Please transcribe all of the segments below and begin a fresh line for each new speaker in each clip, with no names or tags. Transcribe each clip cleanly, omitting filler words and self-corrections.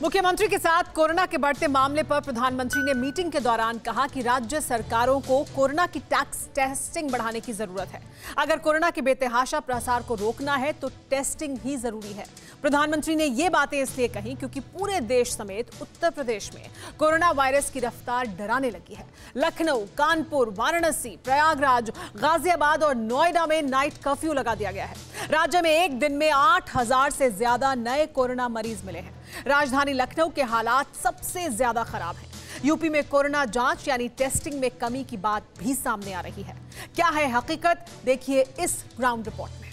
मुख्यमंत्री के साथ कोरोना के बढ़ते मामले पर प्रधानमंत्री ने मीटिंग के दौरान कहा कि राज्य सरकारों को कोरोना की टेस्टिंग बढ़ाने की जरूरत है। अगर कोरोना के बेतहाशा प्रसार को रोकना है तो टेस्टिंग ही जरूरी है। प्रधानमंत्री ने ये बातें इसलिए कही क्योंकि पूरे देश समेत उत्तर प्रदेश में कोरोना वायरस की रफ्तार डराने लगी है। लखनऊ, कानपुर, वाराणसी, प्रयागराज, गाजियाबाद और नोएडा में नाइट कर्फ्यू लगा दिया गया है। राज्य में एक दिन में 8,000 से ज्यादा नए कोरोना मरीज मिले हैं। राजधानी लखनऊ के हालात सबसे ज्यादा खराब हैं। यूपी में कोरोना जांच यानी टेस्टिंग में कमी की बात भी सामने आ रही है। क्या है हकीकत, देखिए इस ग्राउंड रिपोर्ट में।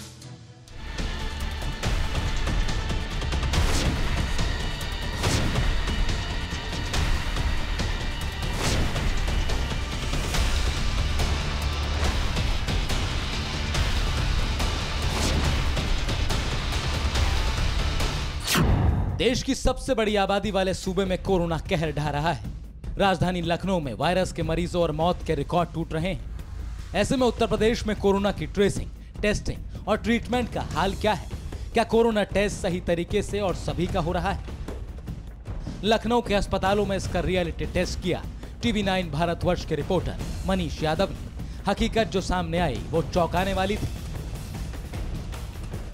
देश की सबसे बड़ी आबादी वाले सूबे में कोरोना कहर ढा रहा है। राजधानी लखनऊ में वायरस के मरीजों और मौत के रिकॉर्ड टूट रहे हैं। ऐसे में उत्तर प्रदेश में कोरोना की ट्रेसिंग, टेस्टिंग और ट्रीटमेंट का हाल क्या है? क्या कोरोना टेस्ट सही तरीके से और सभी का हो रहा है? लखनऊ के अस्पतालों में इसका रियलिटी टेस्ट किया टीवी 9 भारतवर्ष के रिपोर्टर मनीष यादव ने। हकीकत जो सामने आई वो चौंकाने वाली थी।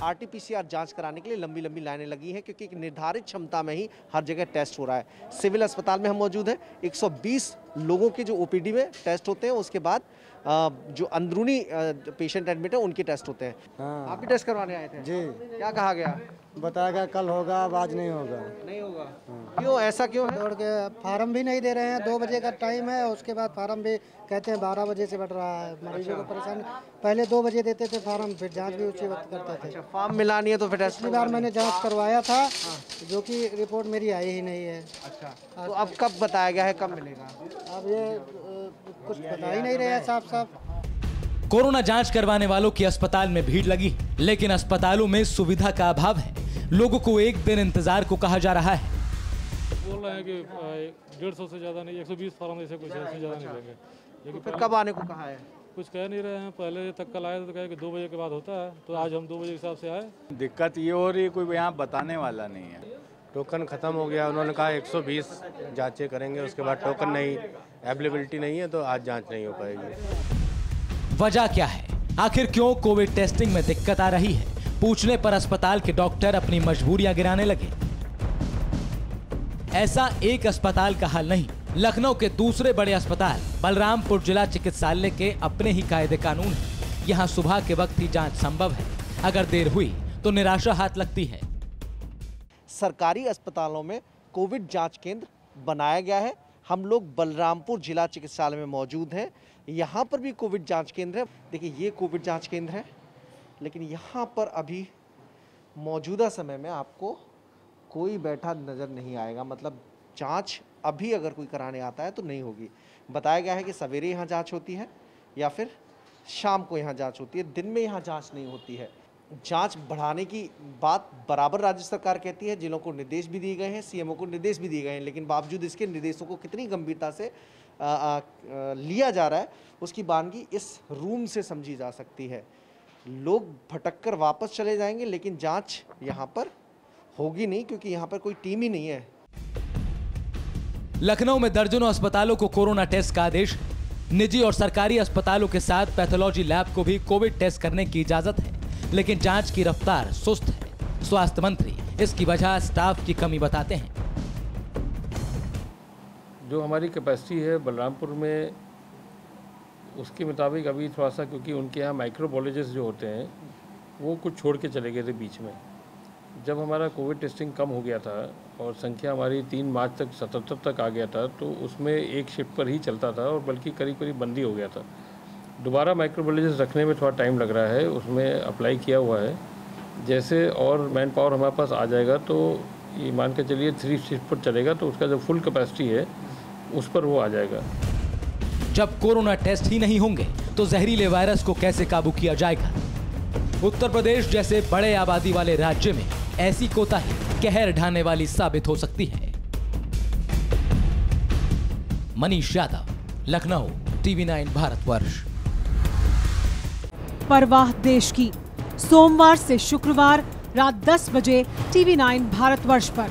RT-PCR जांच कराने के लिए लंबी लंबी लाइनें लगी हैं क्योंकि एक निर्धारित क्षमता में ही हर जगह टेस्ट हो रहा है। सिविल अस्पताल में हम मौजूद हैं। 120 लोगों के जो OPD में टेस्ट होते हैं, उसके बाद जो अंदरूनी पेशेंट एडमिट है उनके टेस्ट होते हैं।
हाँ।
आप भी टेस्ट करवाने आए थे?
जी।
क्या कहा गया?
बताया गया कल होगा, आज नहीं होगा।
नहीं होगा?
हाँ।
क्यों, ऐसा क्यों है?
दौड़ के फार्म भी नहीं दे रहे हैं। 2 बजे का टाइम है, उसके बाद फार्म भी कहते हैं 12 बजे से बढ़ रहा है। मरीजों को परेशान, पहले 2 बजे देते थे फार्म, फिर जांच भी उसी वक्त करते थे।
अच्छा, फॉर्म मिला नहीं है तो फिर टेस्ट?
पिछली बार मैंने जांच करवाया था, जो कि रिपोर्ट मेरी आई ही नहीं है।
अच्छा, तो अब कब बताया गया है, कब मिलेगा?
अब ये कुछ बता ही नहीं रहे हैं साफ साफ।
कोरोना जांच करवाने वालों की अस्पताल में भीड़ लगी, लेकिन अस्पतालों में सुविधा का अभाव है। लोगों को एक दिन इंतजार को कहा जा रहा है।
बोल रहे हैं कि 150 से ज़्यादा नहीं, 120 फार्म ऐसे कुछ ऐसे ज़्यादा नहीं लेंगे।
लेकिन फिर कब आने को कहा है?
कुछ कह नहीं रहे हैं। पहले तक कल आए तो कहे कि 2 बजे के बाद होता है, तो आज हम 2 बजे के हिसाब से आए।
दिक्कत ये हो रही है, कोई यहाँ बताने वाला नहीं है।
टोकन ख़त्म हो गया, उन्होंने कहा 120 जांचें करेंगे, उसके बाद टोकन नहीं, अवेलेबिलिटी नहीं है तो आज जांच नहीं हो पाएगी।
वजह क्या है? आखिर क्यों कोविड टेस्टिंग में दिक्कत आ रही है? पूछने पर अस्पताल के डॉक्टर अपनी मजबूरियां गिनाने लगे। ऐसा एक अस्पताल का हाल नहीं, लखनऊ के दूसरे बड़े अस्पताल बलरामपुर जिला चिकित्सालय के अपने ही कायदे कानून है। यहाँ सुबह के वक्त ही जांच संभव है, अगर देर हुई तो निराशा हाथ लगती है।
सरकारी अस्पतालों में कोविड जांच केंद्र बनाया गया है। हम लोग बलरामपुर जिला चिकित्सालय में मौजूद हैं। यहाँ पर भी कोविड जांच केंद्र है। देखिए, ये कोविड जांच केंद्र है, लेकिन यहाँ पर अभी मौजूदा समय में आपको कोई बैठा नज़र नहीं आएगा। मतलब जांच अभी अगर कोई कराने आता है तो नहीं होगी। बताया गया है कि सवेरे यहाँ जांच होती है या फिर शाम को यहाँ जांच होती है, दिन में यहाँ जांच नहीं होती है। जांच बढ़ाने की बात बराबर राज्य सरकार कहती है, जिलों को निर्देश भी दिए गए हैं, CMO को निर्देश भी दिए गए हैं, लेकिन बावजूद इसके निर्देशों को कितनी गंभीरता से लिया जा रहा है उसकी बानगी इस रूम से समझी जा सकती है। लोग भटक कर वापस चले जाएंगे, लेकिन जांच यहाँ पर होगी नहीं क्योंकि यहाँ पर कोई टीम ही नहीं है।
लखनऊ में दर्जनों अस्पतालों को कोरोना टेस्ट का आदेश है। निजी और सरकारी अस्पतालों के साथ पैथोलॉजी लैब को भी कोविड टेस्ट करने की इजाजत है, लेकिन जांच की रफ्तार सुस्त है। स्वास्थ्य मंत्री इसकी वजह स्टाफ की कमी बताते हैं।
जो हमारी कैपेसिटी है बलरामपुर में, उसके मुताबिक अभी थोड़ा सा, क्योंकि उनके यहाँ माइक्रोबायोलॉजिस्ट जो होते हैं वो कुछ छोड़ के चले गए थे बीच में। जब हमारा कोविड टेस्टिंग कम हो गया था और संख्या हमारी 3 मार्च तक 77 तक आ गया था, तो उसमें एक शिफ्ट पर ही चलता था और बल्कि करीब करीब बंदी हो गया था। दोबारा माइक्रोबायोलॉजिस्ट रखने में थोड़ा टाइम लग रहा है, उसमें अप्लाई किया हुआ है। जैसे और मैन पावर हमारे पास आ जाएगा तो ये मान के चलिए 3 शिफ्ट पर चलेगा, तो उसका जो फुल कैपेसिटी है उस पर वो आ जाएगा।
जब कोरोना टेस्ट ही नहीं होंगे तो जहरीले वायरस को कैसे काबू किया जाएगा? उत्तर प्रदेश जैसे बड़े आबादी वाले राज्य में ऐसी कोताही कहर ढाने वाली साबित हो सकती है। मनीष यादव, लखनऊ, टीवी 9 भारतवर्ष।
परवाह देश की, सोमवार से शुक्रवार रात 10 बजे टीवी 9 भारतवर्ष पर।